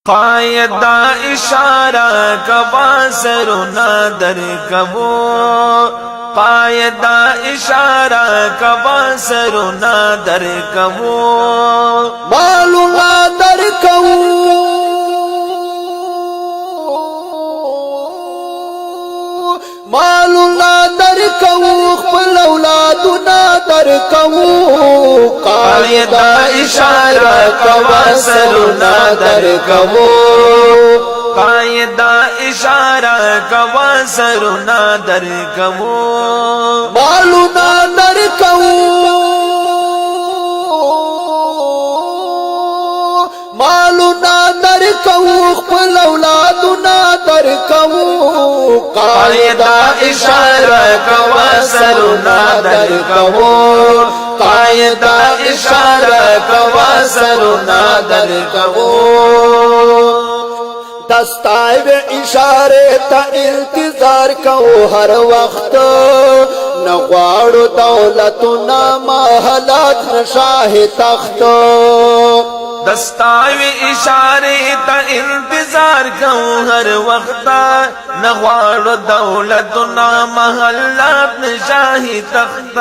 قاعدہ اشارہ کبا سرنا در کبو قاعدہ اشارہ کبا سرنا در کبو مالنا در کبو مالنا در کبو خپل اولادنا در کبو قاعدہ اشارہ کبا سرنا در کبو قاعدہ اشارہ کبا سرنا در کبو مالنا در کبو مالنا در کبو خپل اولادنا در کبو قاعدہ اشارہ کبا سرنا در کبو قاعدہ اشارہ کبا سرنا در کبو دستائب اشارے تا انتظار کو ہر وقت نغواړو دولتنا محلات نشاہ تخت دستاوی اشارے تا انتظار کو ہر وقت نغواړو دولتنا محلات نشاہی تخت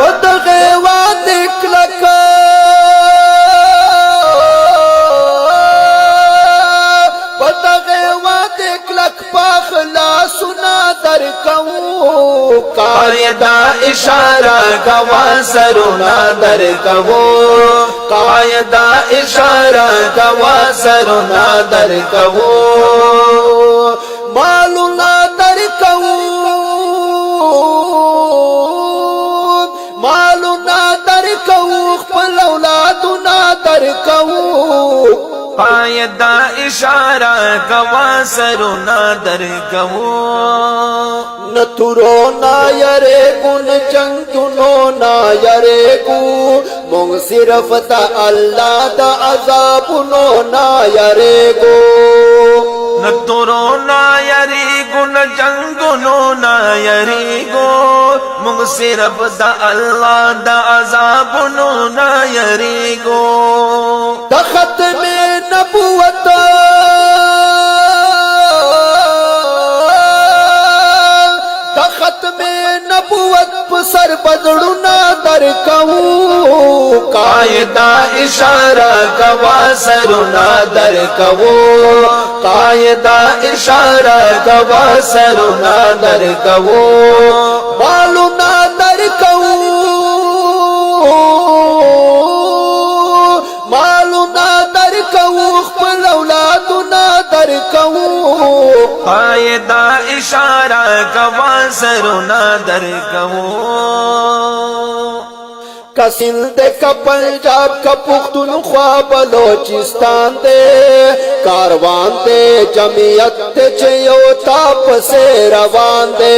بدغه واد کلک سنا در کبو قاعدہ اشارہ کبا سرنا در کبو قاعدہ اشارہ کبا سرنا در کبو مالنا در کبو مالنا در کبو خپل اولادنا در کبو قاعدہ اشارہ کبا سرنا در کبو نتورو نا یرے گن جنگنو نا یرے گو مونگ صرف دا اللہ دا عذابنو نا یرے گو نتورو نا یری گن جنگنو نا یری گو مونگ صرف دا اللہ دا عذابنو نا یری گو دا ختم نبوت دا ختم نبوت پسر بدڑنا در کبو قاعدہ اشارہ کبا سرنا در کبو قاعدہ اشارہ کبا سرنا در کبو مالنا در کبو مالنا در کبو خپل اولادنا در کبو قاعدہ اشارہ کبا سرنا در کبو کا سندھ کا پنجاب کا پختونخوا بلوچستان دے کاروان دے جمعیت دے چیو تاپ سے روان دے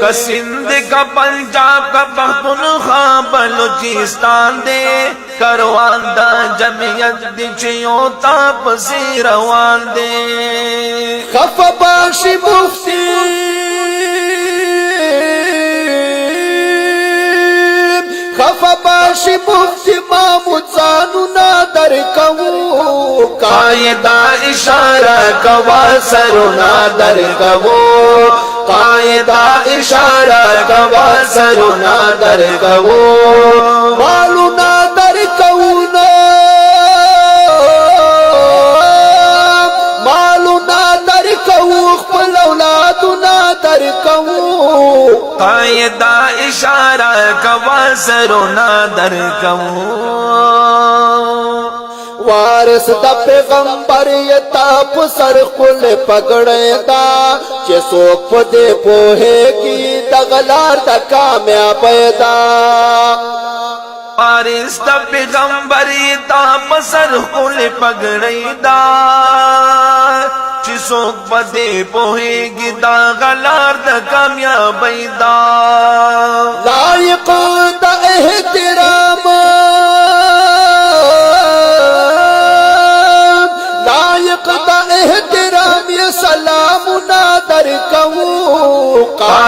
کا سندھ کا پنجاب کا پختونخوا بلوچستان دے کاروان دا جمعیت دے چیو تاپ سے روان دے خف باشی مفتی خفباشی مفتی محمود زانونا در کبو قاعدہ اشارہ کبا سرنا در کبو قاعدہ اشارہ کبا سرنا در کبو مالونا در کبونا مالونا در کبو خپل اولادنا در کبو قاعدہ اشارہ کبا سرنا در کبو وارث دا پیغمبر یتا پسر خل پگڑے دا چه سوک پدے پوہے کی دغلار دا کامیاب دا وارث دا پیغمبر یتا پسر خل پگڑے دا چه سوک پدے پوہے گی دا غلار دا کامیابی دا لائق دا احترام لائق دا احترام یہ سلامنا در کبو